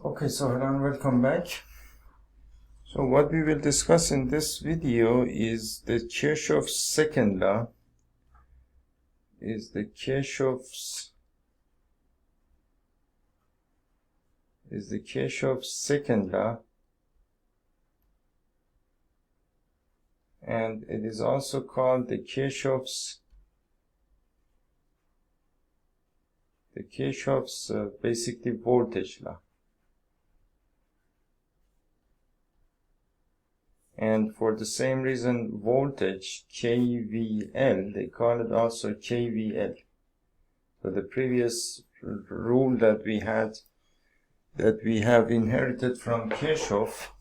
Okay, so hello and welcome back. So what we will discuss in this video is the Kirchhoff's second law. Kirchhoff's second law, and it is also called the Kirchhoff's basically voltage law. And for the same reason, voltage, KVL, they call it also KVL. So the previous rule that we have inherited from Kirchhoff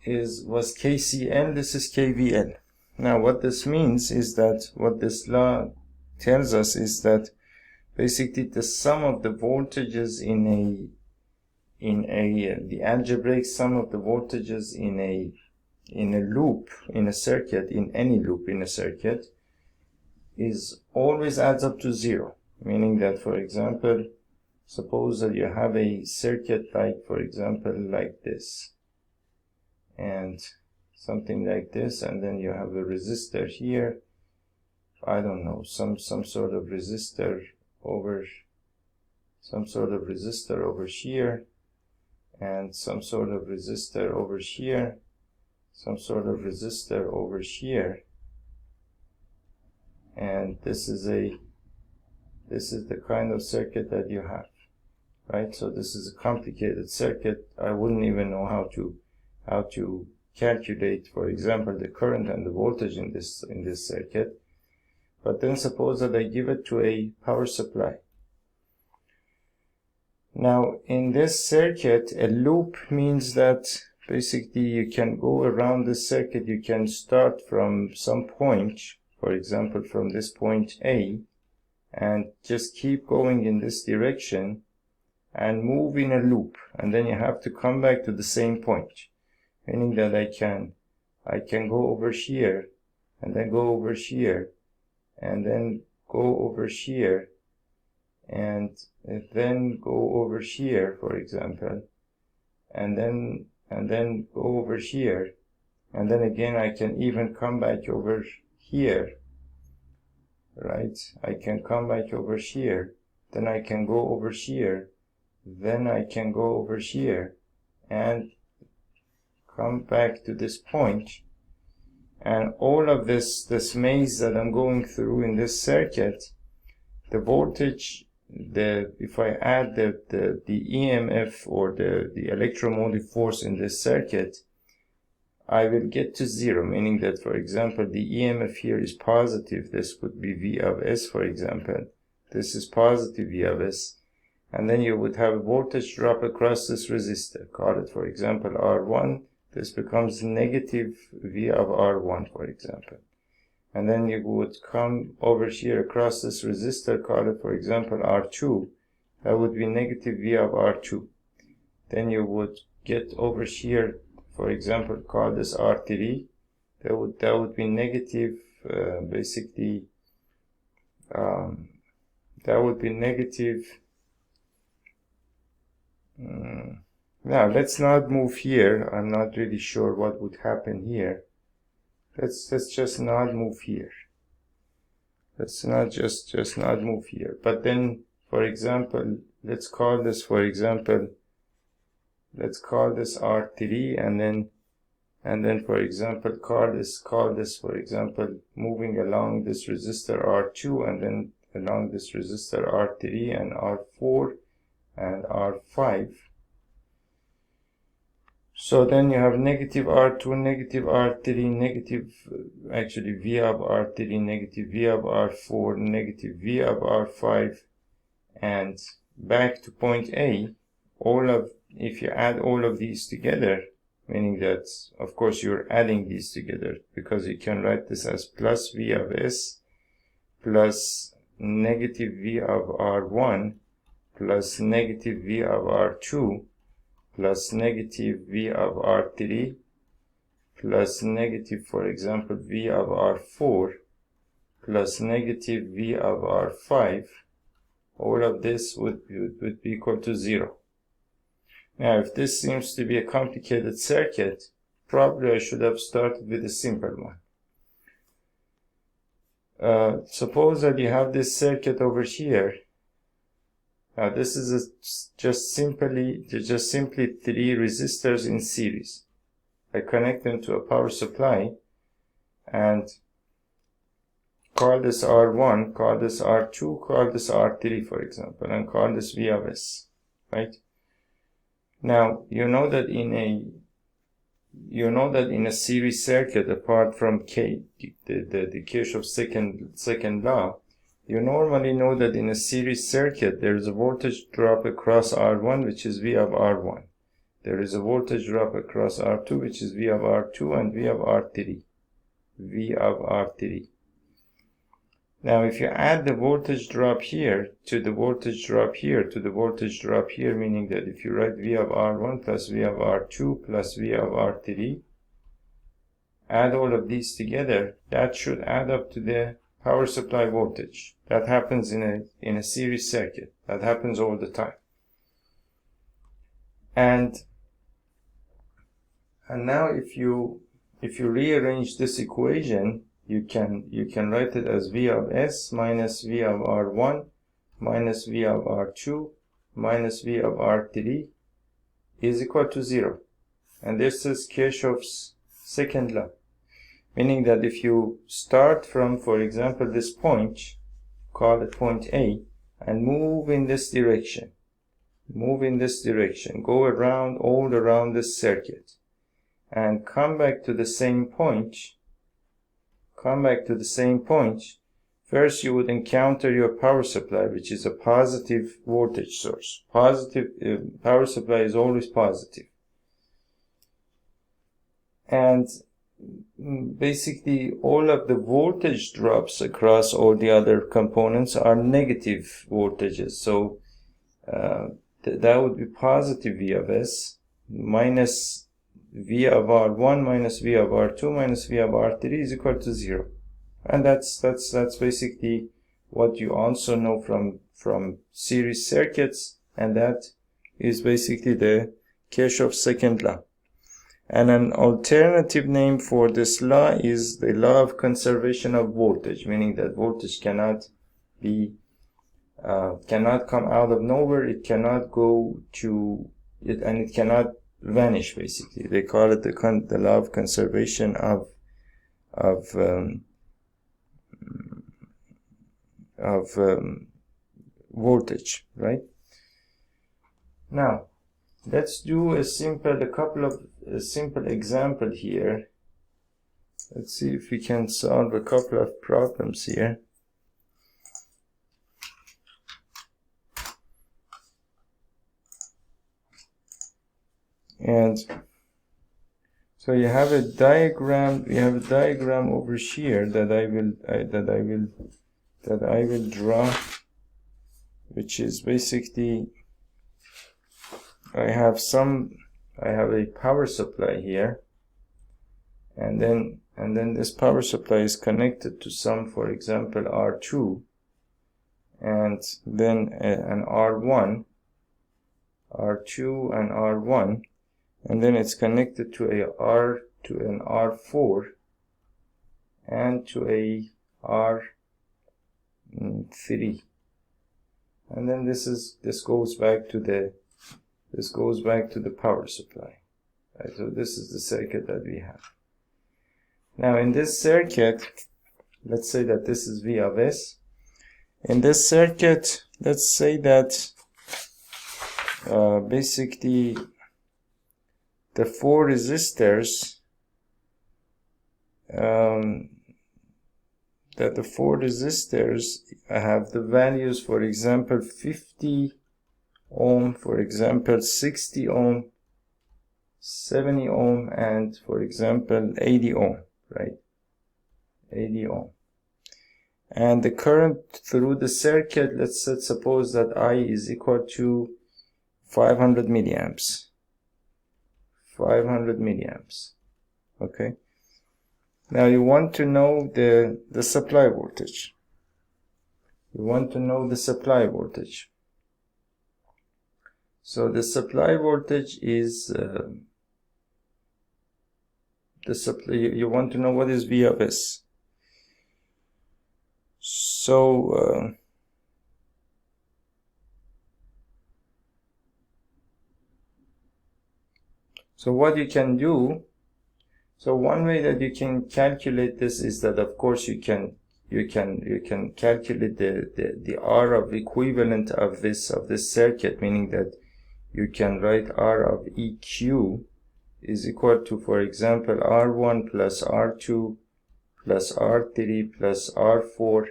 was KCL, this is KVL. Now what this means is that, what this law tells us is that basically the sum of the voltages the algebraic sum of the voltages in a loop, in a circuit, in any loop in a circuit, is always adds up to 0. Meaning that, for example, suppose that you have a circuit like, for example, like this, and something like this, and then you have a resistor here, I don't know, some sort of resistor over here, and some sort of resistor over here, some sort of resistor over here, and this is the kind of circuit that you have, right? So this is a complicated circuit. I wouldn't even know how to calculate, for example, the current and the voltage in this circuit. But then suppose that I give it to a power supply. Now in this circuit, a loop means that basically you can go around the circuit. You can start from some point, for example from this point A, and just keep going in this direction and move in a loop, and then you have to come back to the same point, meaning that I can go over here, and then go over here, and then go over here, and then go over here, for example, and then go over here, and then again I can even come back over here, right? I can come back over here, then I can go over here, then I can go over here and come back to this point. And all of this maze that I'm going through in this circuit, the voltage, if I add the EMF or the electromotive force in this circuit, I will get to 0, meaning that, for example, the EMF here is positive. This would be V of S, for example. This is positive V of S. And then you would have a voltage drop across this resistor. Call it, for example, R1. This becomes negative V of R1, for example. And then you would come over here across this resistor, call it, for example, R2. That would be negative V of R2. Then you would get over here, for example, call this R3. That would be negative, that would be negative. Now let's not move here. I'm not really sure what would happen here. Let's just not move here. Let's not just not move here. But then, for example, let's call this, for example, let's call this R3, and then for example call this, for example, moving along this resistor R2, and then along this resistor R3 and R4 and R5. So then you have negative R2, negative R3, negative, actually V of R3, negative V of R4, negative V of R5, and back to point A. If you add all of these together, meaning that, of course, you're adding these together, because you can write this as plus V of S plus negative V of R1 plus negative V of R2 plus negative V of R3 plus negative, for example, V of R4 plus negative V of R5, all of this would be equal to 0. Now, if this seems to be a complicated circuit, probably I should have started with a simple one. Suppose that you have this circuit over here. Now, this is just simply 3 resistors in series. I connect them to a power supply and call this R1, call this R2, call this R3, for example, and call this V of S, right? Now, you know that in a series circuit, apart from the Kirchhoff second law, you normally know that in a series circuit there is a voltage drop across R1, which is V of R1. There is a voltage drop across R2, which is V of R2, and V of R3. V of R3. Now, if you add the voltage drop here to the voltage drop here to the voltage drop here, meaning that if you write V of R1 plus V of R2 plus V of R3, add all of these together, that should add up to the power supply voltage. That happens in a series circuit. That happens all the time. And now if you rearrange this equation, you can write it as V of S minus V of R1 minus V of R2 minus V of R3 is equal to 0. And this is Kirchhoff's second law. Meaning that if you start from, for example, this point, call it point A, and move in this direction, go around, all around this circuit, and come back to the same point, first you would encounter your power supply, which is a positive voltage source. Power supply is always positive. And basically all of the voltage drops across all the other components are negative voltages. So that would be positive V of S minus V of R1 minus V of R2 minus V of R3 is equal to 0. And that's basically what you also know from series circuits, and that is basically the Kirchhoff's second law. And an alternative name for this law is the law of conservation of voltage, meaning that voltage cannot come out of nowhere. It cannot go to it, and it cannot vanish. Basically, they call it the law of conservation of voltage, right? Now, let's do a simple example here. Let's see if we can solve a couple of problems here. And so you have a diagram. We have a diagram over here that I will draw, which is basically I have a power supply here, and then this power supply is connected to some, for example, R2, and then an R1, R2 and R1, and then it's connected to an R4 and to a R3, and then this goes back to the power supply. Right, so this is the circuit that we have. Now in this circuit, let's say that this is V of S. In this circuit, let's say that basically the 4 resistors have the values, for example, 50 ohm, for example, 60 ohm, 70 ohm, and for example 80 ohm, right? 80 ohm. And the current through the circuit, let's suppose that I is equal to 500 milliamps. 500 milliamps. Okay. Now you want to know the supply voltage. So the supply voltage is the supply. You want to know what is V of S. So so what you can do, so one way that you can calculate this is that, of course, you can calculate the R of equivalent of this circuit, meaning that you can write R of EQ is equal to, for example, R1 plus R2 plus R3 plus R4,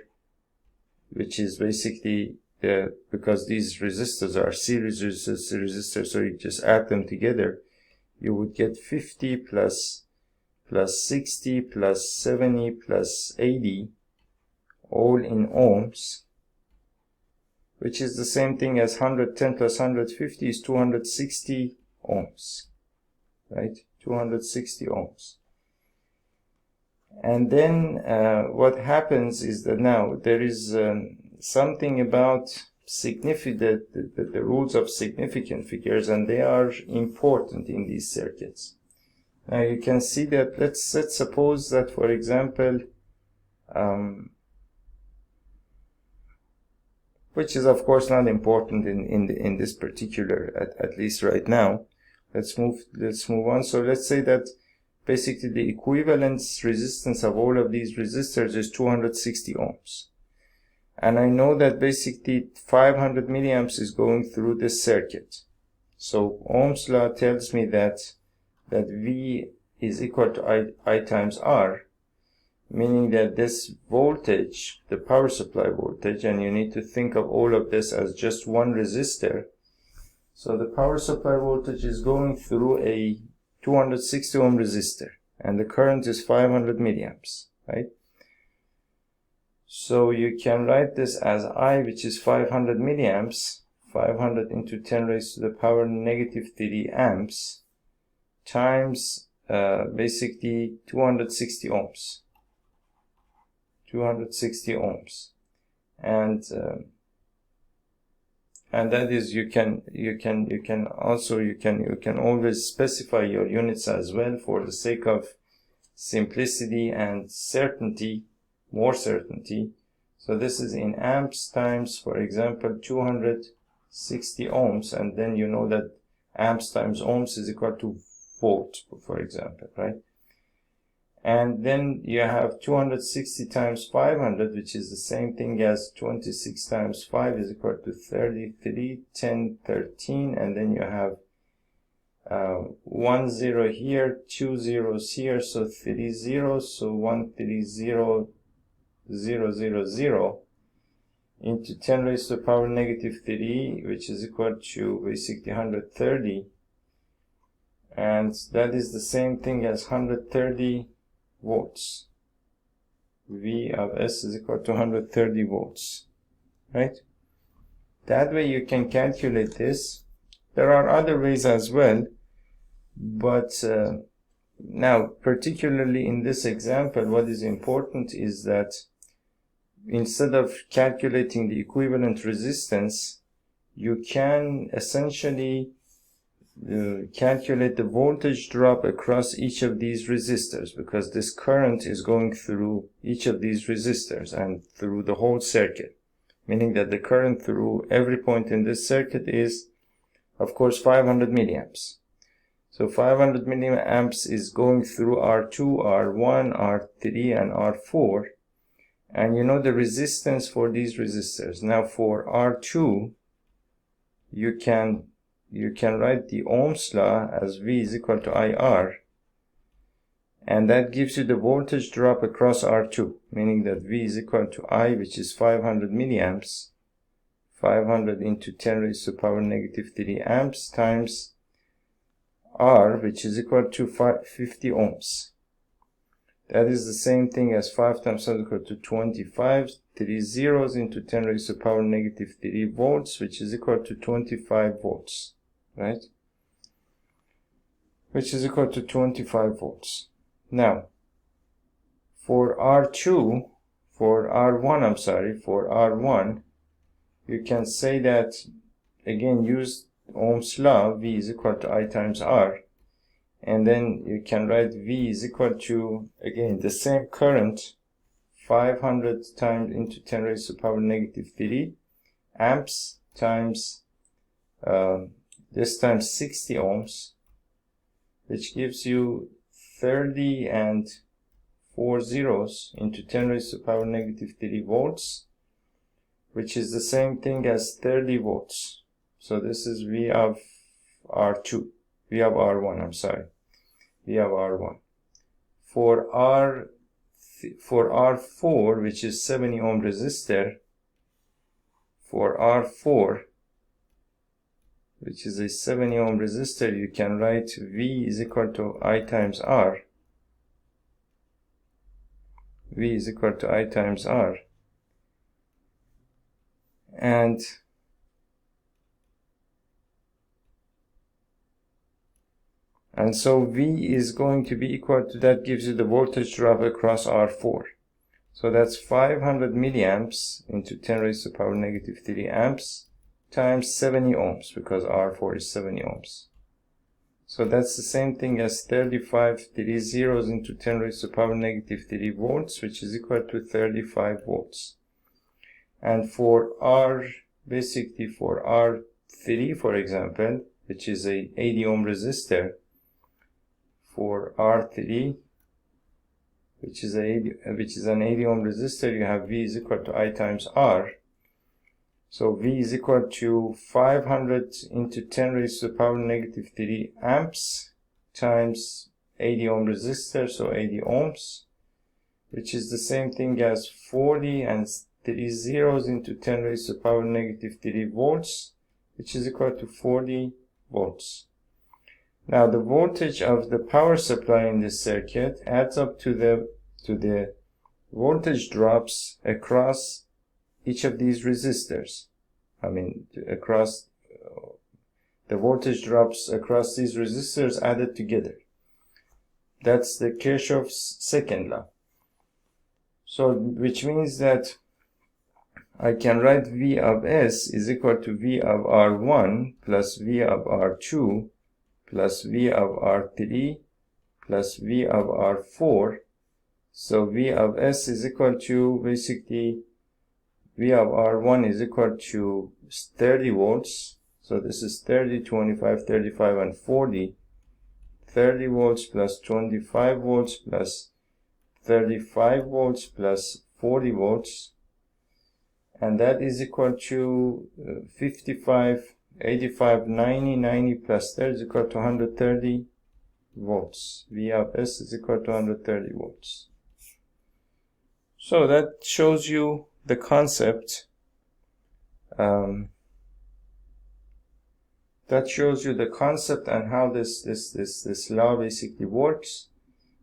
which is basically because these resistors are series resistors, so you just add them together, you would get 50 plus 60 plus 70 plus 80, all in ohms, which is the same thing as 110 plus 150 is 260 ohms, right? 260 ohms. And then what happens is that now there is something about the rules of significant figures, and they are important in these circuits. Now you can see that, let's suppose that, for example, which is of course not important in this particular, at least right now. Let's move on. So let's say that basically the equivalence resistance of all of these resistors is 260 ohms. And I know that basically 500 milliamps is going through this circuit. So Ohm's law tells me that V is equal to I times R, meaning that this voltage, the power supply voltage, and you need to think of all of this as just one resistor. So the power supply voltage is going through a 260 ohm resistor, and the current is 500 milliamps, right? So you can write this as I, which is 500 milliamps, 500 into 10 raised to the power negative 3 amps, times basically 260 ohms. 260 ohms. And that is, you can always specify your units as well for the sake of simplicity and certainty, more certainty. So this is in amps times, for example, 260 ohms, and then you know that amps times ohms is equal to volt, for example, right? And then you have 260 times 500, which is the same thing as 26 times 5 is equal to 33, 10, 13, and then you have 1 0 here, 2 zeros here, so 3 zeros, so 1 3 0 0 0 0 into 10 raised to the power negative 3, which is equal to basically 130, and that is the same thing as 130 volts. V of S is equal to 130 volts, right? That way you can calculate this. There are other ways as well, but now particularly in this example, what is important is that instead of calculating the equivalent resistance, you can essentially calculate the voltage drop across each of these resistors, because this current is going through each of these resistors and through the whole circuit, meaning that the current through every point in this circuit is, of course, 500 milliamps. So 500 milliamps is going through R2, R1, R3, and R4, and you know the resistance for these resistors. Now for R2, you can write the Ohm's law as V is equal to IR, and that gives you the voltage drop across R2, meaning that V is equal to I, which is 500 milliamps, 500 into 10 raised to the power negative 3 amps, times R, which is equal to 50 ohms. That is the same thing as 5 times 10 is equal to 25, 3 zeros into 10 raised to the power negative 3 volts, which is equal to 25 volts. Right? Which is equal to 25 volts. Now, for R1, you can say that, again, use Ohm's law, V is equal to I times R, and then you can write V is equal to, again, the same current, 500 times into 10 raised to the power negative 3 amps times this times 60 ohms, which gives you 30 and 4 zeros into 10 raised to the power negative 3 volts, which is the same thing as 30 volts. So this is V of R2, V of R1, I'm sorry, V of R1. For R4, which is 70 ohm resistor, for R4, which is a 70 ohm resistor, you can write V is equal to I times R. V is equal to I times R. And so V is going to be equal to, that gives you the voltage drop across R4. So that's 500 milliamps into 10 raised to the power negative 3 amps times 70 ohms, because R4 is 70 ohms. So that's the same thing as 35 zeros into 10 raised to the power negative 3 volts, which is equal to 35 volts. And for basically for R3, for example, which is a 80 ohm resistor, for R3, which is an 80 ohm resistor, you have V is equal to I times R. So V is equal to 500 into 10 raised to the power negative 3 amps times 80 ohm resistor, so 80 ohms, which is the same thing as 40 and 3 zeros into 10 raised to the power negative 3 volts, which is equal to 40 volts. Now the voltage of the power supply in this circuit adds up to the voltage drops across each of these resistors. I mean, across the voltage drops across these resistors added together. That's the Kirchhoff's second law. So, which means that I can write V of S is equal to V of R1 plus V of R2 plus V of R3 plus V of R4. So V of S is equal to, basically, V of R1 is equal to 30 volts. So this is 30, 25, 35, and 40. 30 volts plus 25 volts plus 35 volts plus 40 volts. And that is equal to 55, 85, 90, 90 plus 30 is equal to 130 volts. V of S is equal to 130 volts. So that shows you the concept. That shows you the concept and how this law basically works.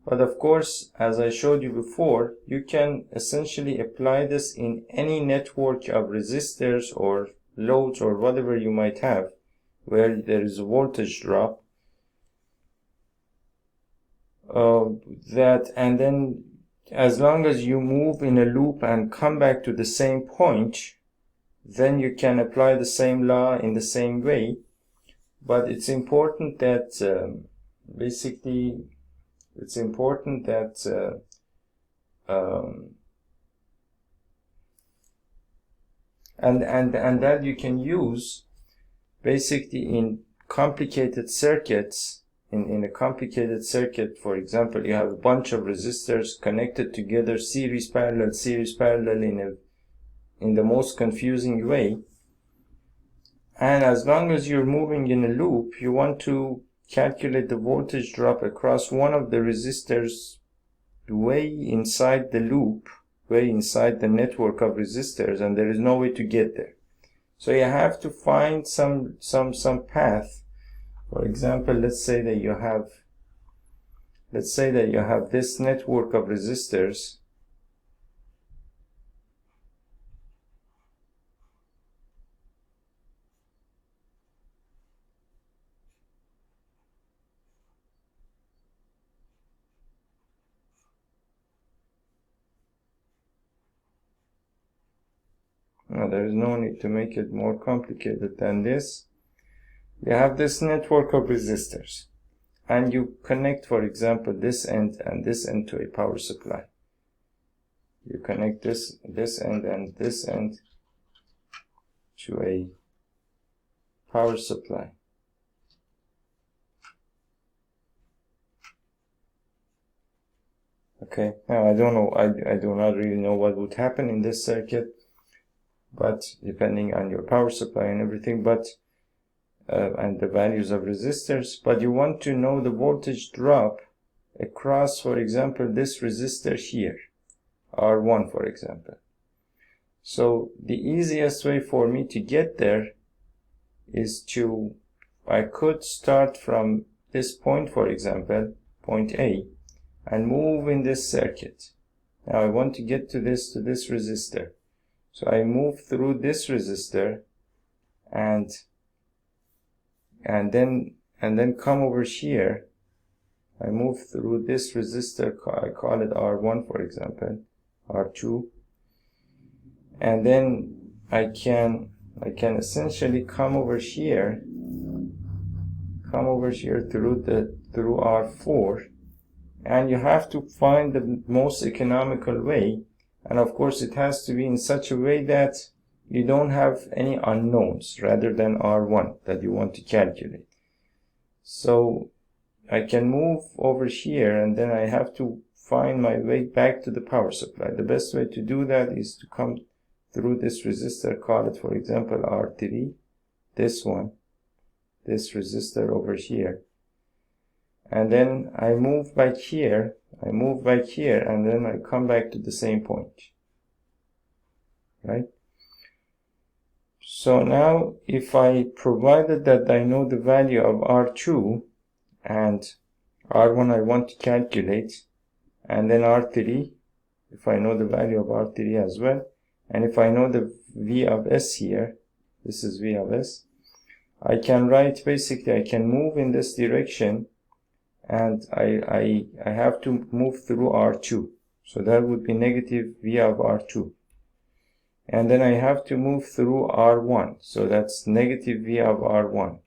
But of course, as I showed you before, you can essentially apply this in any network of resistors or loads or whatever you might have, where there is a voltage drop. And then as long as you move in a loop and come back to the same point, then you can apply the same law in the same way. But it's important that and that you can use basically in complicated circuits. In a complicated circuit, for example, you have a bunch of resistors connected together, series parallel in the most confusing way. And as long as you're moving in a loop, you want to calculate the voltage drop across one of the resistors way inside the loop, way inside the network of resistors, and there is no way to get there. So you have to find some path. For example, let's say that you have this network of resistors. Now, there is no need to make it more complicated than this. You have this network of resistors, and you connect, for example, this end and this end to a power supply. You connect this end and this end to a power supply. Okay, now I don't know, I do not really know what would happen in this circuit, but depending on your power supply and everything, but and the values of resistors, but you want to know the voltage drop across, for example, this resistor here, R1, for example. So the easiest way for me to get there is I could start from this point, for example, point A, and move in this circuit. Now I want to get to this resistor. So I move through this resistor and then come over here. I move through this resistor, I call it R1, for example, R2, and then I can essentially come over here through R4, and you have to find the most economical way, and of course it has to be in such a way that you don't have any unknowns rather than R1 that you want to calculate. So I can move over here, and then I have to find my way back to the power supply. The best way to do that is to come through this resistor, call it, for example, R3, this one, this resistor over here. And then I move back here, and then I come back to the same point, right? So now, if I provided that I know the value of R2 and R1 I want to calculate, and then R3, if I know the value of R3 as well, and if I know the V of S here, this is V of S, I can write, basically I can move in this direction, and I have to move through R2. So that would be negative V of R2. And then I have to move through R1. So that's negative V of R1.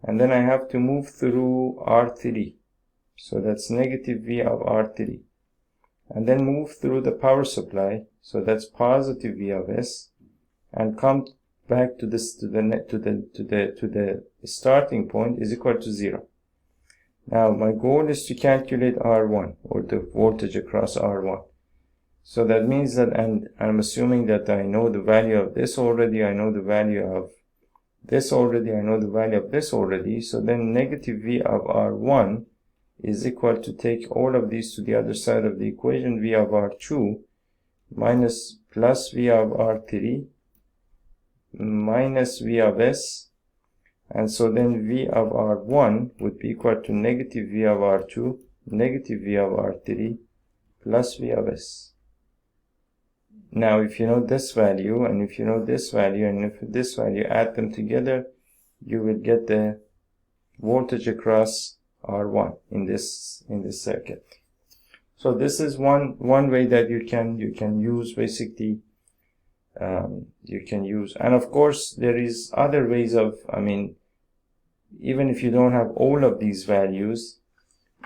And then I have to move through R3. So that's negative V of R3. And then move through the power supply. So that's positive V of S. And come back to this, to the starting point is equal to 0. Now my goal is to calculate R1, or the voltage across R1. So that means that, and I'm assuming that I know the value of this already, I know the value of this already, I know the value of this already. So then negative V of R1 is equal to take all of these to the other side of the equation, V of R2 minus plus V of R3 minus V of S. And so then V of R1 would be equal to negative V of R2, negative V of R3, plus V of S. Now, if you know this value, and if you know this value, and if this value, add them together, you will get the voltage across R1 in this circuit. So this is one way that you can use, basically. You can use, and of course there is other ways of, even if you don't have all of these values,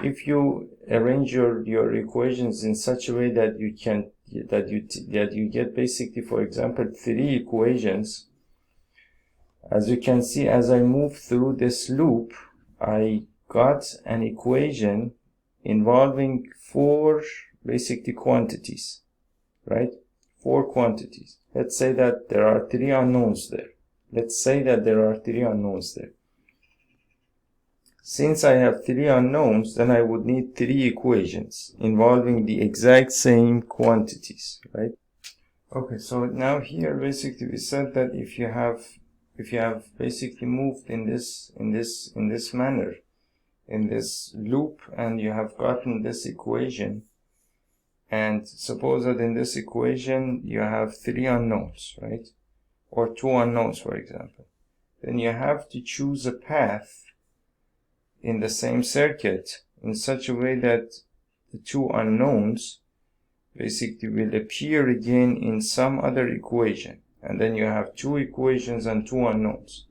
if you arrange your equations in such a way that you can that you get, basically, for example, 3 equations. As you can see, as I move through this loop, I got an equation involving 4 basically quantities, right? 4 quantities. Let's say that there are 3 unknowns there. Since I have 3 unknowns, then I would need 3 equations involving the exact same quantities, right? Okay, so now here basically we said that if you have basically moved in this manner, in this loop, and you have gotten this equation, and suppose that in this equation you have 3 unknowns, right? Or 2 unknowns, for example. Then you have to choose a path in the same circuit in such a way that the 2 unknowns basically will appear again in some other equation. And then you have 2 equations and 2 unknowns.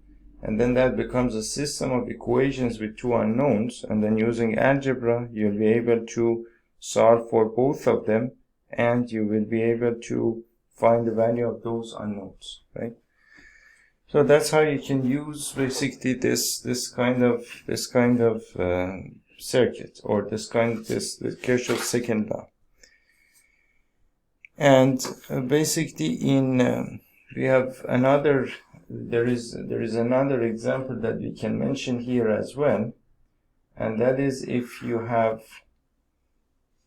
and then that becomes a system of equations with two unknowns, and then using algebra you'll be able to solve for both of them, and you will be able to find the value of those unknowns, right? So that's how you can use basically this kind of circuit, or this Kirchhoff's second law. And basically we have another, there is another example that we can mention here as well, and that is if you have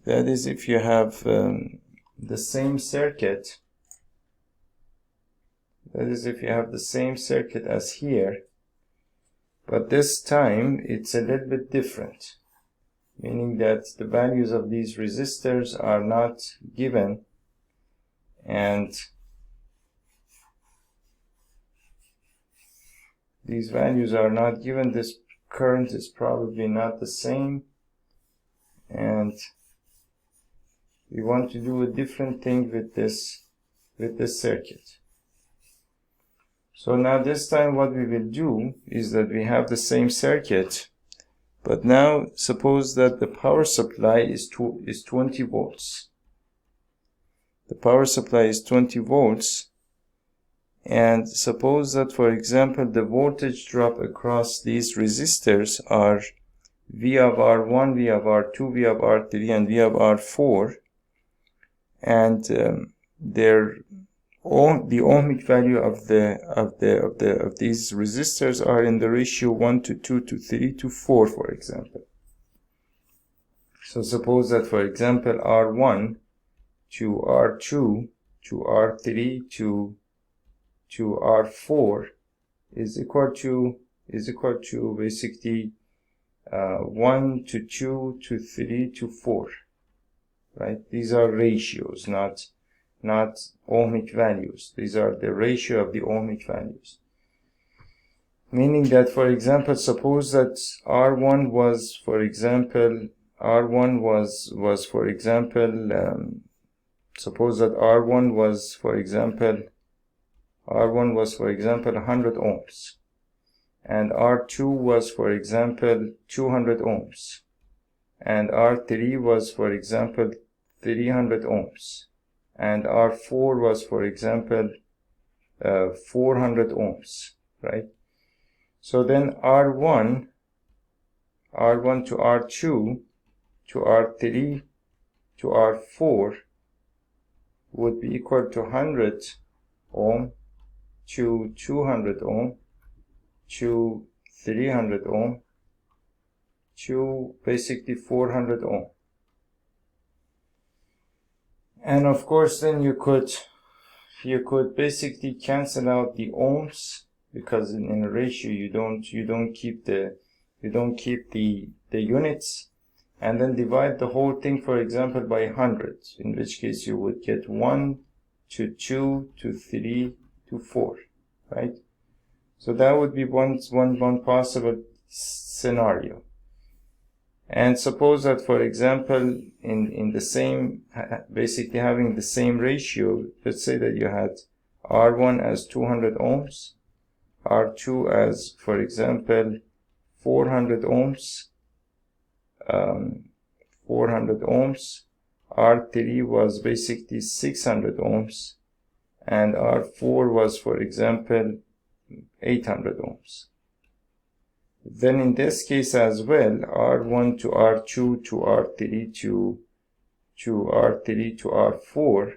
the same circuit. That is, if you have the same circuit as here, but this time it's a little bit different, meaning that the values of these resistors are not given, and these values are not given. This current is probably not the same, and we want to do a different thing with this circuit. So now this time what we will do is that we have the same circuit, but now suppose that the power supply is 20 volts. The power supply is 20 volts, and suppose that, for example, the voltage drop across these resistors are V of R1, V of R2, V of R3, and V of R4, and the ohmic value of these resistors are in the ratio 1 to 2 to 3 to 4, for example. So suppose that, for example, R1 to R2 to R3 to R4 is equal to basically 1 to 2 to 3 to 4, right? These are ratios, not ohmic values. These are the ratio of the ohmic values. Meaning that, for example, suppose that R1 was, for example, suppose that R1 was, for example, 100 ohms, and R2 was, for example, 200 ohms, and R3 was, for example, 300 ohms, and R4 was, for example, 400 ohms, right? So then R1 to R2 to R3 to R4 would be equal to 100 ohm to 200 ohm to 300 ohm to basically 400 ohm. And of course then you could basically cancel out the ohms, because in a ratio you don't keep the units, and then divide the whole thing, for example, by 100, in which case you would get 1 to 2 to 3 to 4, right? So that would be one possible scenario. And suppose that, for example, in the same, basically having the same ratio, let's say that you had R1 as 200 ohms, R2 as, for example, 400 ohms, R3 was basically 600 ohms, and R4 was, for example, 800 ohms. Then in this case as well, R1 to R2 to R3 to R4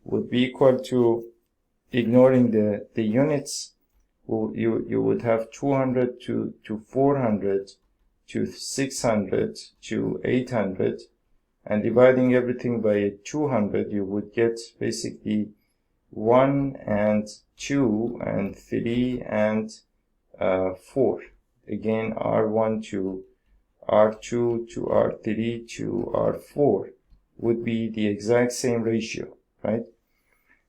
would be equal to, ignoring the units, you would have 200 to 400 to 600 to 800, and dividing everything by 200, you would get basically 1 and 2 and 3 and 4. Again, R1 to R2 to R3 to R4 would be the exact same ratio, right?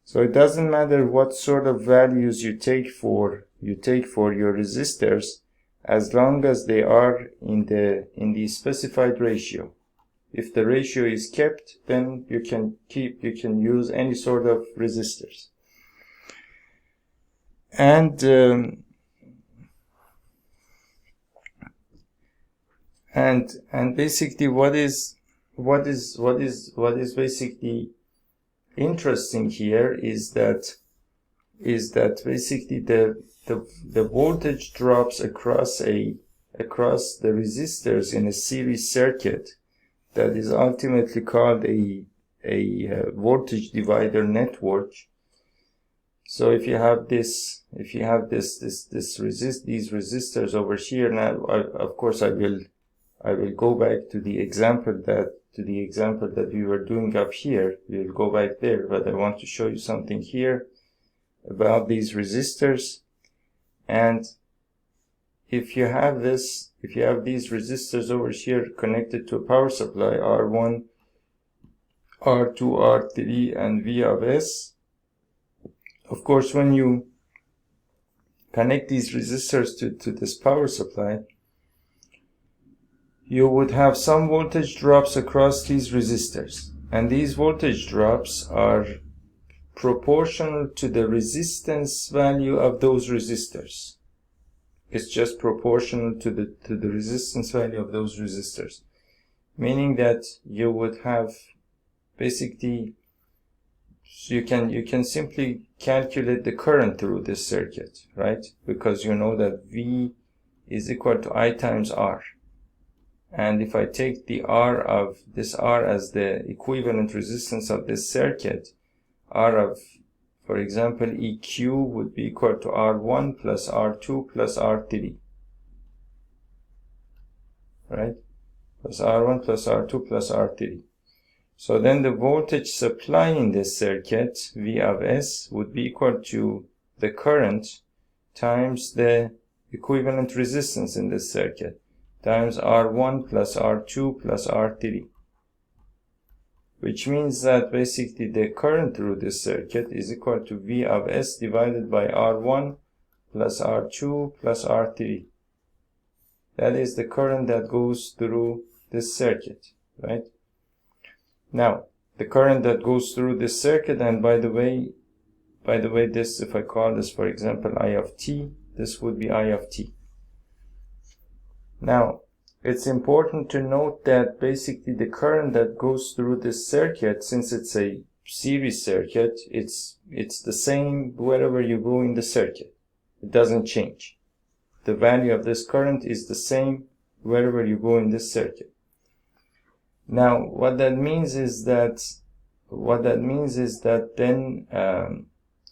So it doesn't matter what sort of values you take for your resistors, as long as they are in the specified ratio. If the ratio is kept, then you can use any sort of resistors. And And basically what is basically interesting here is that basically the voltage drops across the resistors in a series circuit that is ultimately called a voltage divider network. So if you have these resistors over here, now of course I will go back to the example that we were doing up here. We'll go back there, but I want to show you something here about these resistors. And if you have these resistors over here connected to a power supply, R1, R2, R3, and V of S, of course, when you connect these resistors to this power supply, you would have some voltage drops across these resistors, and these voltage drops are proportional to the resistance value of those resistors. It's just proportional to the resistance value of those resistors, meaning that you would have basically, you can simply calculate the current through this circuit, right? Because you know that V is equal to I times R. And if I take the R of this R as the equivalent resistance of this circuit, R of, for example, EQ would be equal to R1 plus R2 plus R3, right? Plus R1 plus R2 plus R3. So then the voltage supply in this circuit, V of S, would be equal to the current times the equivalent resistance in this circuit, times R1 plus R2 plus R3. Which means that basically the current through this circuit is equal to V of S divided by R1 plus R2 plus R3. That is the current that goes through this circuit, right? Now, the current that goes through this circuit, and by the way, this, if I call this, for example, I of t, this would be I of t. Now, it's important to note that basically the current that goes through this circuit, since it's a series circuit, it's the same wherever you go in the circuit. It doesn't change. The value of this current is the same wherever you go in this circuit. Now, what that means is that then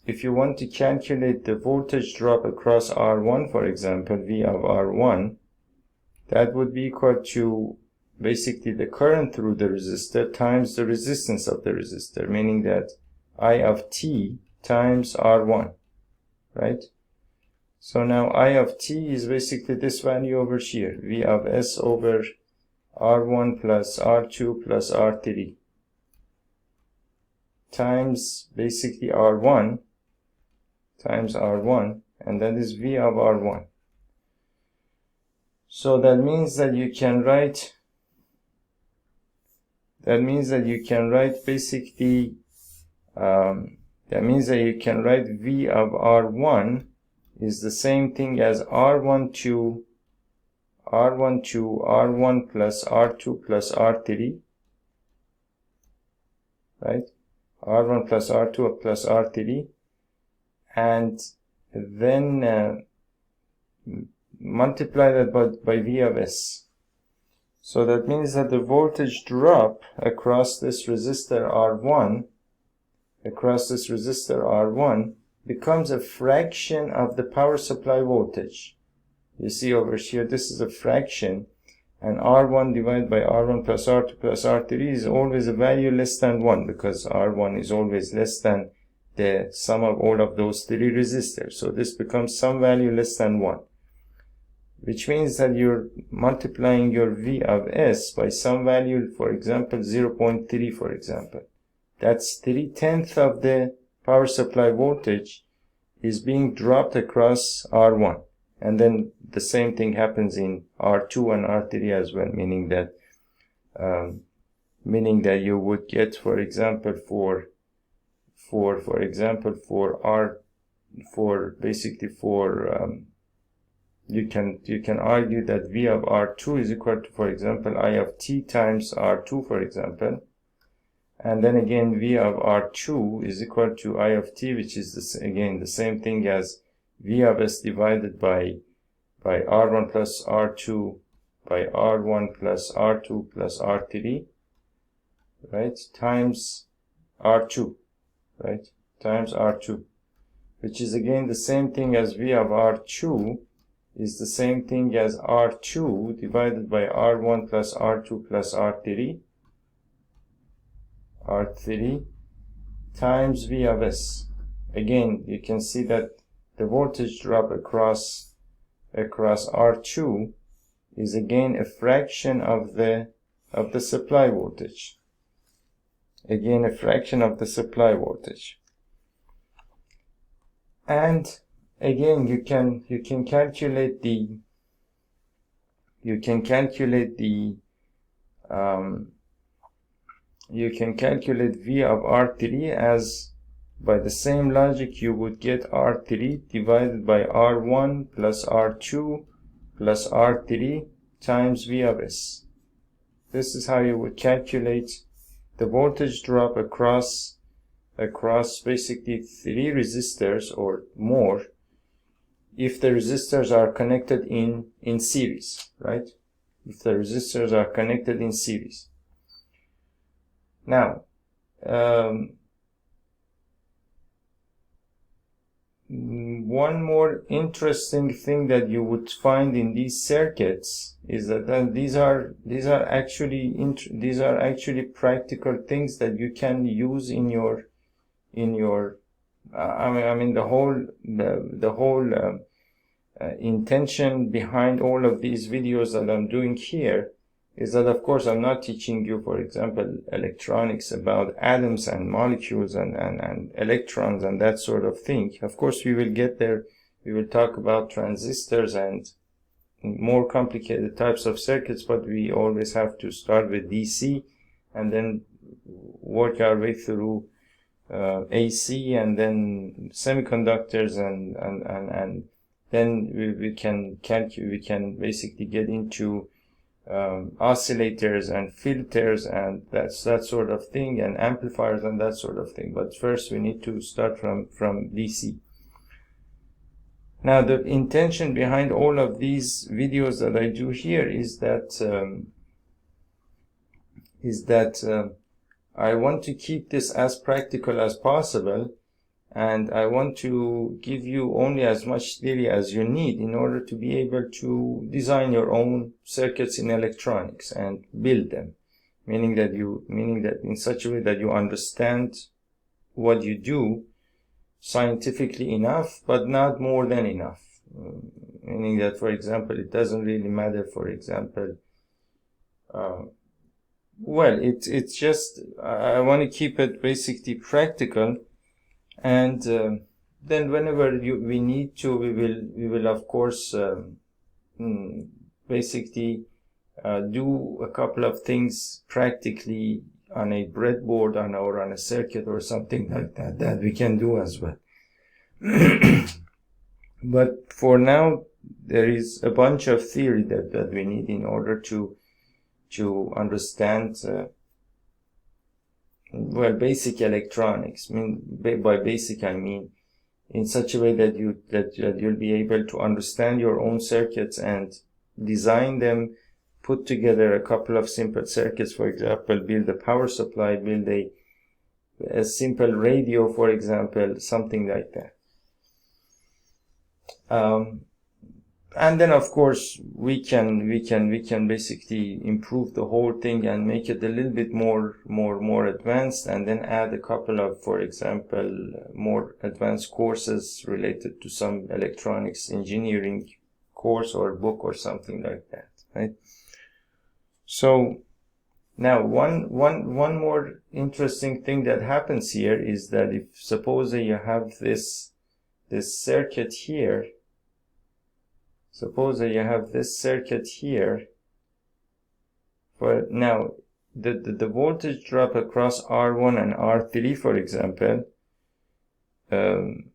if you want to calculate the voltage drop across R1, for example, V of R1, that would be equal to basically the current through the resistor times the resistance of the resistor, meaning that I of t times R1, right? So now I of t is basically this value over here, V of S over R1 plus R2 plus R3 times basically R1 times R1, and that is V of R1. So that means that you can write basically V of R1 is the same thing as R1 to R1 plus R2 plus R3, right? R1 plus R2 plus R3, and then multiply that by V of S. So that means that the voltage drop across this resistor R1, becomes a fraction of the power supply voltage. You see over here, this is a fraction, and R1 divided by R1 plus R2 plus R3 is always a value less than 1, because R1 is always less than the sum of all of those three resistors. So this becomes some value less than 1, which means that you're multiplying your V of S by some value, for example, 0.3, for example. That's 3/10 of the power supply voltage is being dropped across R1. And then the same thing happens in R2 and R3 as well, meaning that you would get, for example, for you can argue that V of R2 is equal to, for example, I of t times R2, for example. And then again, V of R2 is equal to I of t, which is again the same thing as V of S divided by R1 plus R2 by R1 plus R2 plus R3, right, times R2, right, times R2, which is again the same thing as V of R2 is the same thing as R2 divided by R1 plus R2 plus R3 times V of S. Again, you can see that the voltage drop across R2 is again a fraction of the supply voltage. Again, a fraction of the supply voltage. And again, you can calculate the V of R3 as, by the same logic, you would get R3 divided by R1 plus R2 plus R3 times V of S. This is how you would calculate the voltage drop across basically 3 resistors or more, if the resistors are connected in series, right? If the resistors are connected in series. Now, one more interesting thing that you would find in these circuits is that these are actually practical things that you can use in your I mean the whole intention behind all of these videos that I'm doing here is that, of course, I'm not teaching you, for example, electronics about atoms and molecules and electrons and that sort of thing. Of course, we will get there. We will talk about transistors and more complicated types of circuits, but we always have to start with DC and then work our way through AC and then semiconductors and then we can basically get into oscillators and filters and that sort of thing, and amplifiers and that sort of thing. But first we need to start from DC. Now, the intention behind all of these videos that I do here is that I want to keep this as practical as possible, and I want to give you only as much theory as you need in order to be able to design your own circuits in electronics and build them, meaning that in such a way that you understand what you do scientifically enough, but not more than enough. Meaning that, for example, it doesn't really matter, for example, well, it's just, I want to keep it basically practical, and then whenever we need to, we will of course basically do a couple of things practically on a breadboard or on a circuit or something like that we can do as well. But for now, there is a bunch of theory that we need in order to understand well, basic electronics. I mean, by basic I mean in such a way that you'll be able to understand your own circuits and design them, put together a couple of simple circuits, for example, build a power supply, build a simple radio, for example, something like that. And then, of course, we can basically improve the whole thing and make it a little bit more advanced, and then add a couple of, for example, more advanced courses related to some electronics engineering course or book or something like that, right? So now one more interesting thing that happens here is that if suppose that you have this circuit here. Suppose that you have this circuit here. For now, the voltage drop across R1 and R3, for example, in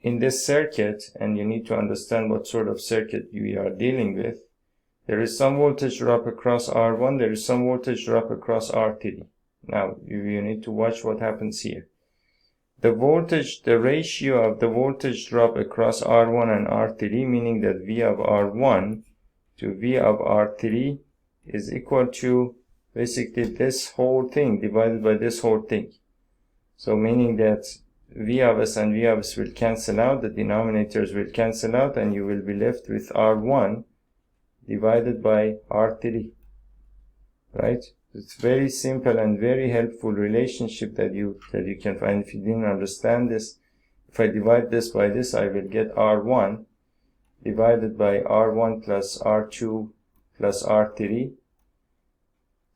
in this circuit, and you need to understand what sort of circuit we are dealing with, there is some voltage drop across R1, there is some voltage drop across R3. Now, you need to watch what happens here. The ratio of the voltage drop across R1 and R3, meaning that V of R1 to V of R3 is equal to basically this whole thing divided by this whole thing. So meaning that V of S and V of S will cancel out, the denominators will cancel out, and you will be left with R1 divided by R3, right? It's very simple and very helpful relationship that you can find. If you didn't understand this, if I divide this by this, I will get R1 divided by R1 plus R2 plus R3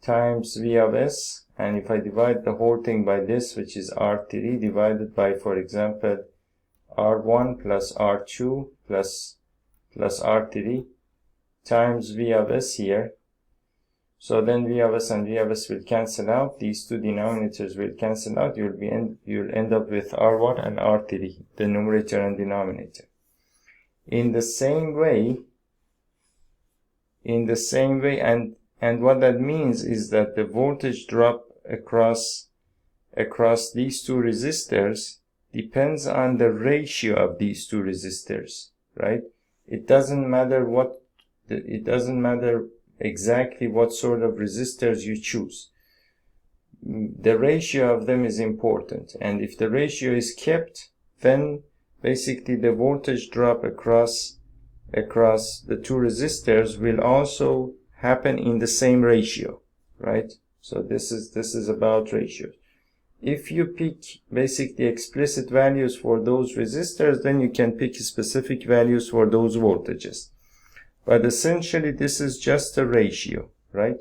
times V of S, and if I divide the whole thing by this, which is R3 divided by, for example, R1 plus R2 plus R3 times V of S here. So then V of S and V of S will cancel out. These two denominators will cancel out. You'll end up with R1 and R3, the numerator and denominator. In the same way, and what that means is that the voltage drop across these two resistors depends on the ratio of these two resistors, right? It doesn't matter exactly what sort of resistors you choose. The ratio of them is important, and if the ratio is kept, then basically the voltage drop across the two resistors will also happen in the same ratio, right? So this is about ratios. If you pick basically explicit values for those resistors, then you can pick specific values for those voltages. But essentially, this is just a ratio, right?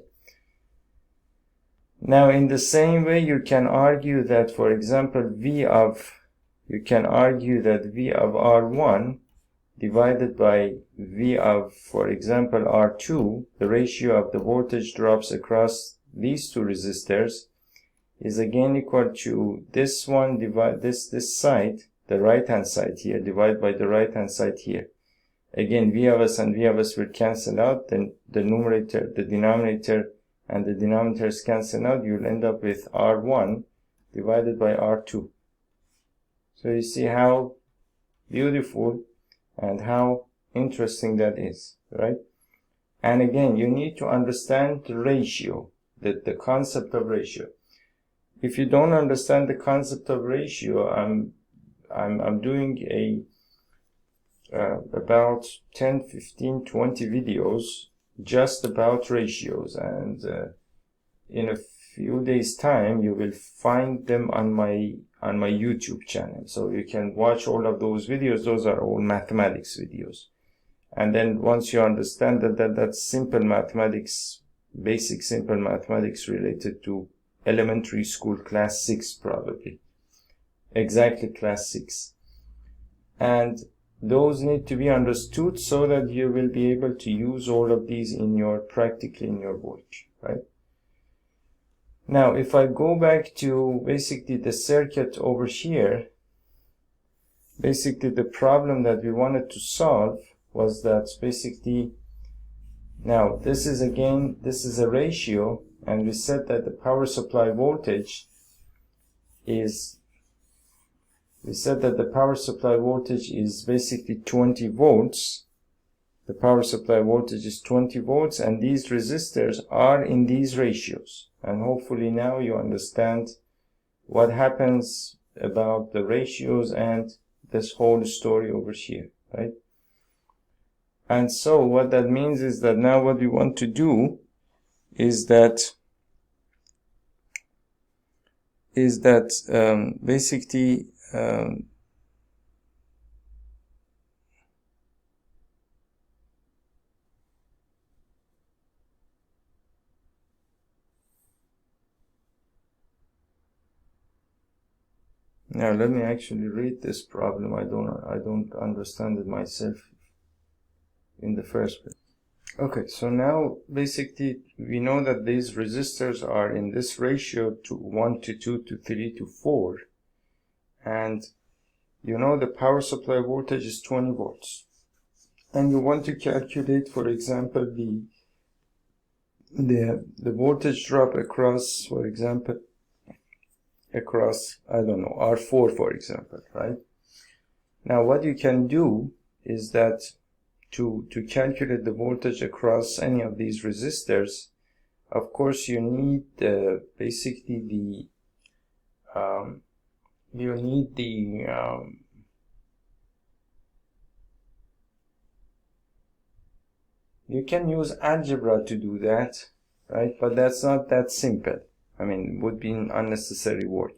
Now, in the same way, you can argue that, for example, V of R1 divided by V of, for example, R2, the ratio of the voltage drops across these two resistors is again equal to this one divide this side, the right hand side here, divided by the right hand side here. Again, V of S and V of S will cancel out, then the denominator and the denominators cancel out. You'll end up with R1 divided by R2. So you see how beautiful and how interesting that is, right? And again, you need to understand the ratio, the concept of ratio. If you don't understand the concept of ratio, I'm doing about 10, 15, 20 videos just about ratios, and in a few days time you will find them on my YouTube channel, so you can watch all of those videos. Those are all mathematics videos, and then once you understand that's simple mathematics, basic simple mathematics related to elementary school class 6, probably exactly class 6, and those need to be understood so that you will be able to use all of these practically in your work, right? Now, if I go back to basically the circuit over here, basically the problem that we wanted to solve was that basically, now this is a ratio, and we said that the power supply voltage is basically 20 volts. The power supply voltage is 20 volts, and these resistors are in these ratios. And hopefully now you understand what happens about the ratios and this whole story over here, right? And so what that means is that now what we want to do is that basically now let me actually read this problem. I don't understand it myself in the first place. Okay, so now basically we know that these resistors are in this ratio to 1 to 2 to 3 to 4, and you know the power supply voltage is 20 volts. And you want to calculate, for example, the voltage drop across, for example, across, I don't know, R4, for example, right? Now, what you can do is that to calculate the voltage across any of these resistors, of course, you need basically the you can use algebra to do that, right? But that's not that simple. I mean, it would be unnecessary work.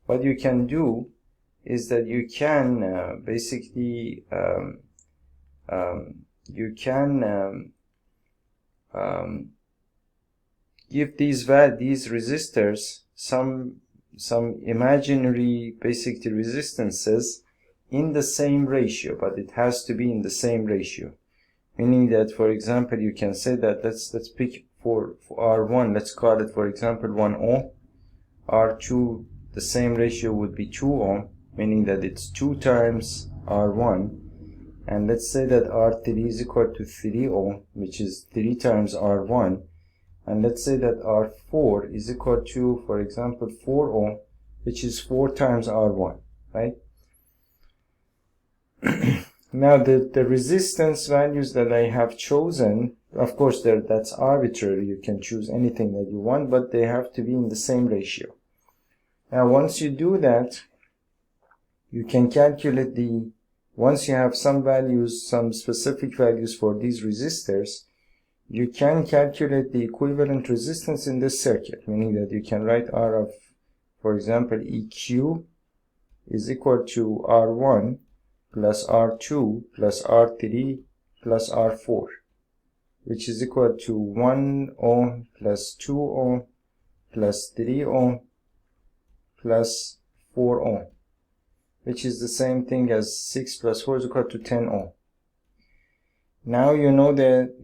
What you can do is that you can basically give these resistors some imaginary basically resistances in the same ratio, but it has to be in the same ratio. Meaning that, for example, you can say that let's pick for R1, let's call it, for example, 1 ohm. R2, the same ratio would be 2 ohm, meaning that it's 2 times R1. And let's say that R3 is equal to 3 ohm, which is 3 times R1. And let's say that R4 is equal to, for example, 4 ohm, which is 4 times R1, right? Now the resistance values that I have chosen, of course that's arbitrary, you can choose anything that you want, but they have to be in the same ratio. Now once you do that, you can calculate once you have some values, some specific values for these resistors, you can calculate the equivalent resistance in this circuit, meaning that you can write R of, for example, EQ is equal to R1 plus R2 plus R3 plus R4, which is equal to 1 ohm plus 2 ohm plus 3 ohm plus 4 ohm, which is the same thing as 6 plus 4 is equal to 10 ohm. Now you know the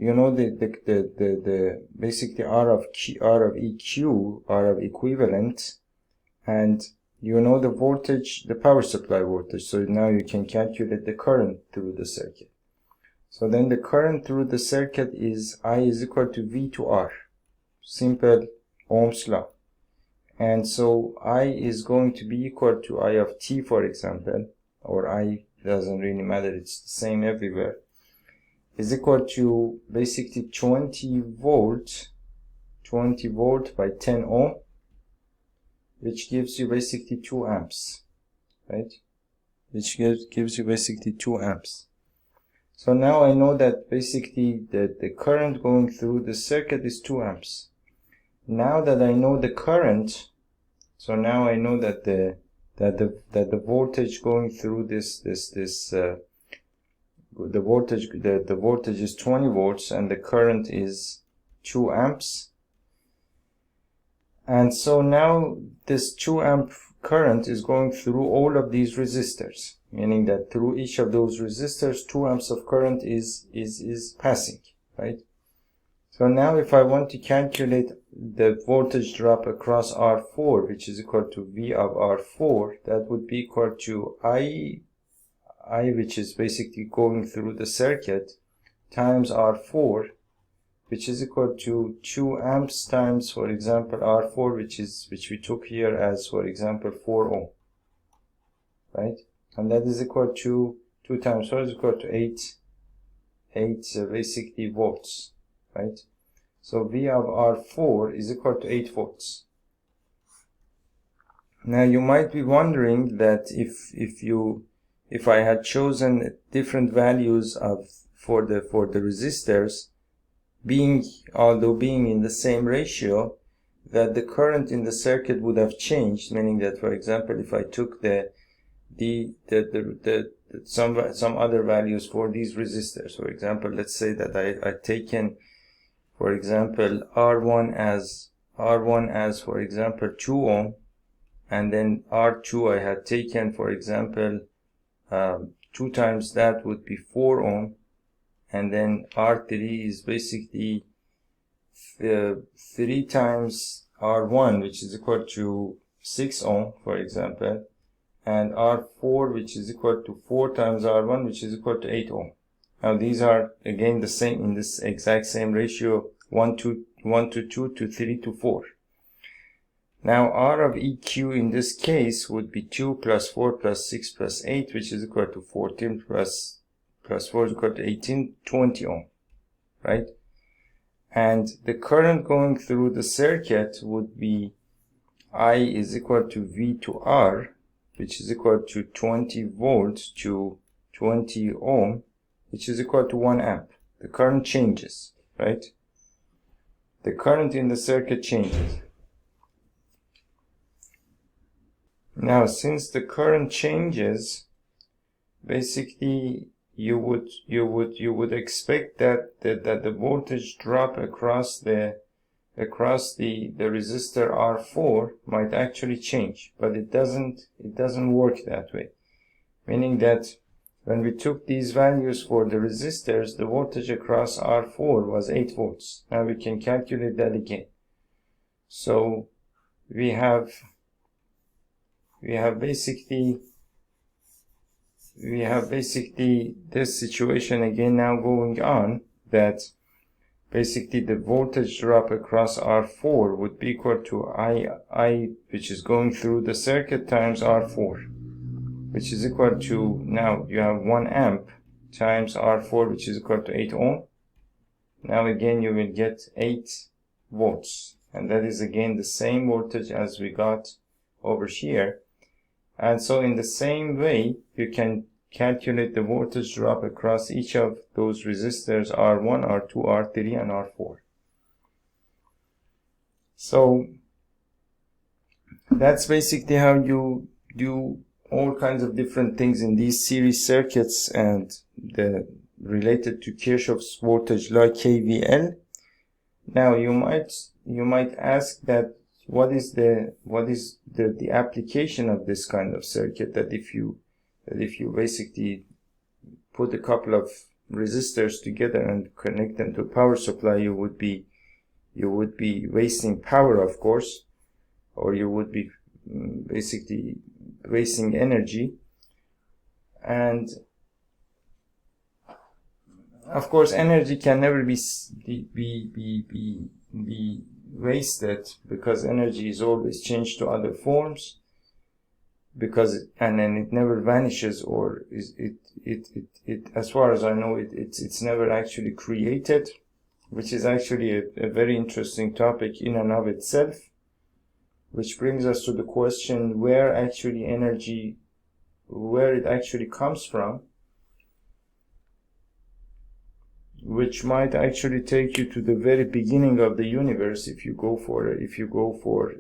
basically R of EQ, R of equivalent, and you know the voltage, the power supply voltage. So now you can calculate the current through the circuit. So then the current through the circuit is I is equal to V to R. Simple Ohm's law. And so I is going to be equal to I of T, for example, or I doesn't really matter, it's the same everywhere, is equal to basically 20 volt by 10 ohm, which gives you basically 2 amps, right? Which gives you basically 2 amps. So now I know that basically the current going through the circuit is 2 amps. Now that I know the current, so now I know that the voltage going through the voltage is 20 volts and the current is 2 amps. And so now this 2 amp current is going through all of these resistors, meaning that through each of those resistors 2 amps of current is passing, right? So now if I want to calculate the voltage drop across R4, which is equal to V of R4, that would be equal to I which is basically going through the circuit, times R4, which is equal to 2 amps times, for example, R4, which we took here as, for example, 4 ohm, right? And that is equal to 2 times 4 is equal to 8 basically volts, right? So V of R4 is equal to 8 volts. Now you might be wondering that if I had chosen different values for the resistors, although being in the same ratio, that the current in the circuit would have changed, meaning that, for example, if I took some other values for these resistors, for example, let's say that I'd taken, for example, R1 as for example 2 ohm, and then R2 I had taken, for example, 2 times that would be 4 ohm, and then R3 is basically 3 times R1, which is equal to 6 ohm, for example, and R4, which is equal to 4 times R1, which is equal to 8 ohm. Now these are again the same in this exact same ratio, 1 to 2 to 3 to 4. Now R of EQ in this case would be 2 plus 4 plus 6 plus 8, which is equal to 14 plus 4 is equal to 18, 20 ohm, right? And the current going through the circuit would be I is equal to V to R, which is equal to 20 volts to 20 ohm, which is equal to 1 amp. The current changes, right? The current in the circuit changes. Now, since the current changes, basically you would expect that the voltage drop across the resistor R4 might actually change, but it doesn't work that way. Meaning that when we took these values for the resistors, the voltage across R4 was 8 volts. Now we can calculate that again. So we have basically this situation again now going on, that basically the voltage drop across R4 would be equal to I, which is going through the circuit, times R4, which is equal to, now you have 1 amp times R4, which is equal to 8 ohm. Now again you will get 8 volts, and that is again the same voltage as we got over here. And so in the same way, you can calculate the voltage drop across each of those resistors, R1, R2, R3, and R4. So that's basically how you do all kinds of different things in these series circuits and related to Kirchhoff's voltage law, KVL. Now you might ask that what is the application of this kind of circuit, that if you basically put a couple of resistors together and connect them to a power supply, you would be wasting power, of course, or you would be basically wasting energy. And of course energy can never be wasted, because energy is always changed to other forms, and then it never vanishes, or it as far as I know, it's never actually created, which is actually a very interesting topic in and of itself, which brings us to the question where it actually comes from, which might actually take you to the very beginning of the universe if you go for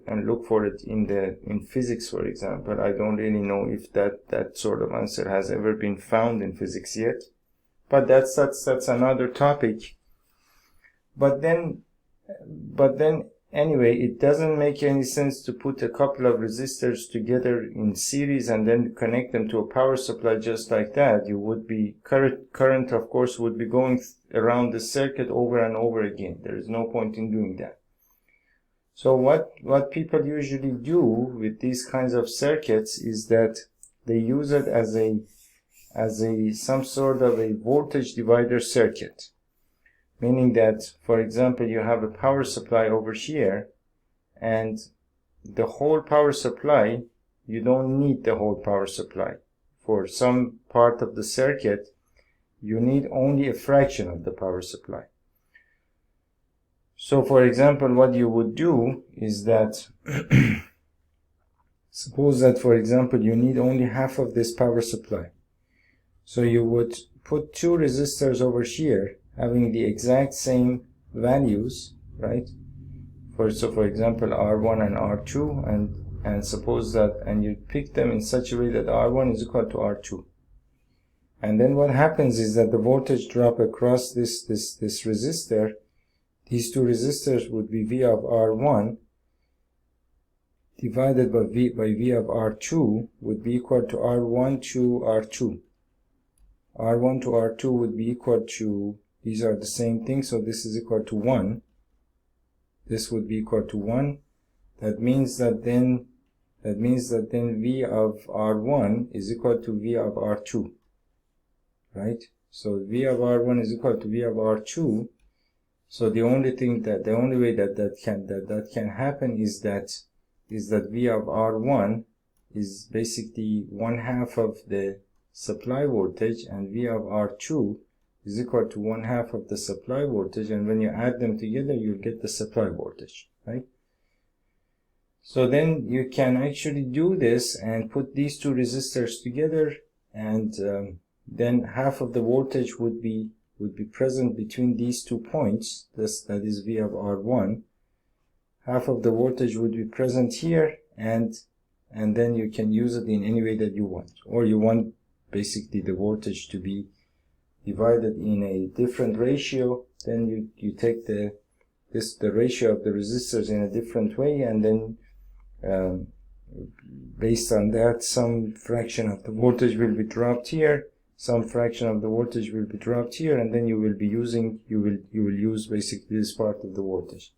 and look for it in physics, for example. I don't really know if that sort of answer has ever been found in physics yet, but that's another topic. But then anyway, it doesn't make any sense to put a couple of resistors together in series and then connect them to a power supply just like that. You would be current of course would be going around the circuit over and over again. There is no point in doing that. So what people usually do with these kinds of circuits is that they use it as some sort of a voltage divider circuit. Meaning that, for example, you have a power supply over here, and the whole power supply, you don't need the whole power supply. For some part of the circuit, you need only a fraction of the power supply. So, for example, what you would do is that, suppose that, for example, you need only half of this power supply. So you would put 2 resistors over here, having the exact same values, right? For example, R1 and R2, and suppose that, and you pick them in such a way that R1 is equal to R2. And then what happens is that the voltage drop across this resistor, these 2 resistors would be V of R1 divided by V of R2 would be equal to R1 to R2. R1 to R2 would be equal to, these are the same thing, so this is equal to 1. This would be equal to 1. That means that then that means that then V of R1 is equal to V of R2, right? So V of R1 is equal to V of R2. So the only way that can happen is that V of R1 is basically 1/2 of the supply voltage, and V of R2 is equal to 1/2 of the supply voltage, and when you add them together you'll get the supply voltage, right? So then you can actually do this and put these two resistors together, and then half of the voltage would be present between these 2 points. That is V of R1. Half of the voltage would be present here, and then you can use it in any way that you want. Or you want basically the voltage to be divided in a different ratio, then you take the ratio of the resistors in a different way, and then based on that, some fraction of the voltage will be dropped here, some fraction of the voltage will be dropped here, and then you will use basically this part of the voltage.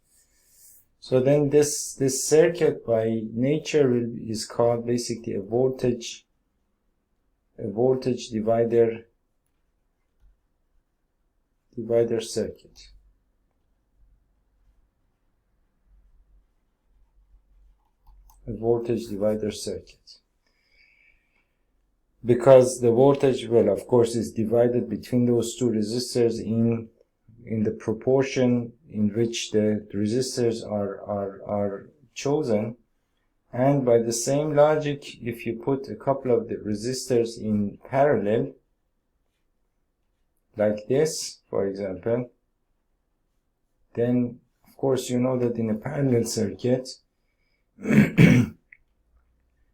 So then this circuit by nature is called basically a voltage divider circuit. A voltage divider circuit. Because the voltage, well, of course, is divided between those two resistors in the proportion in which the resistors are chosen. And by the same logic, if you put a couple of the resistors in parallel, like this, for example, then of course you know that in a parallel circuit,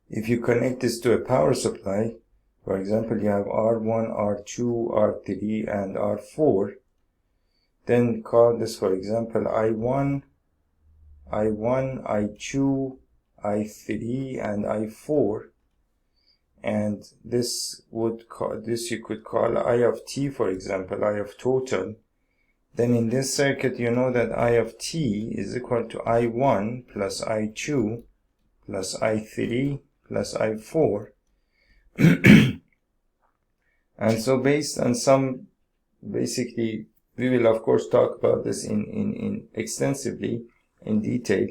if you connect this to a power supply, for example, you have R1, R2, R3, and R4, then call this, for example, I1, I2, I3, and I4, and this you could call I of t, for example, I of total. Then in this circuit, you know that I of t is equal to I1 plus I2 plus I3 plus I4. And so based on some, basically, we will of course talk about this in extensively in detail,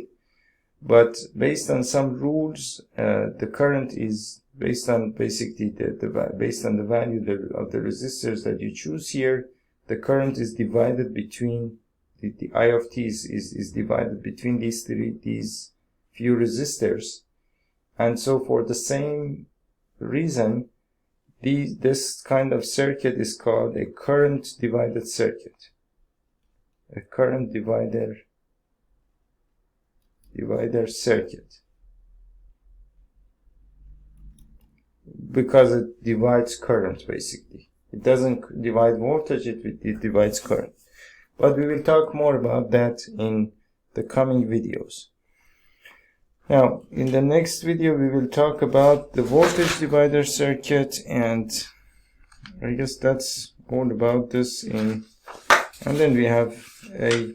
but based on some rules, the current is based on basically based on the value of the resistors that you choose here. The current is divided between the I of t is divided between these few resistors, and so for the same reason, this kind of circuit is called a current divided circuit. A current divider circuit, because it divides current basically. It doesn't divide voltage, it divides current. But we will talk more about that in the coming videos. Now, in the next video, we will talk about the voltage divider circuit, and I guess that's all about this. And then we have a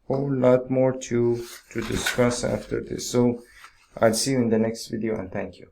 whole lot more to discuss after this. So I'll see you in the next video, and thank you.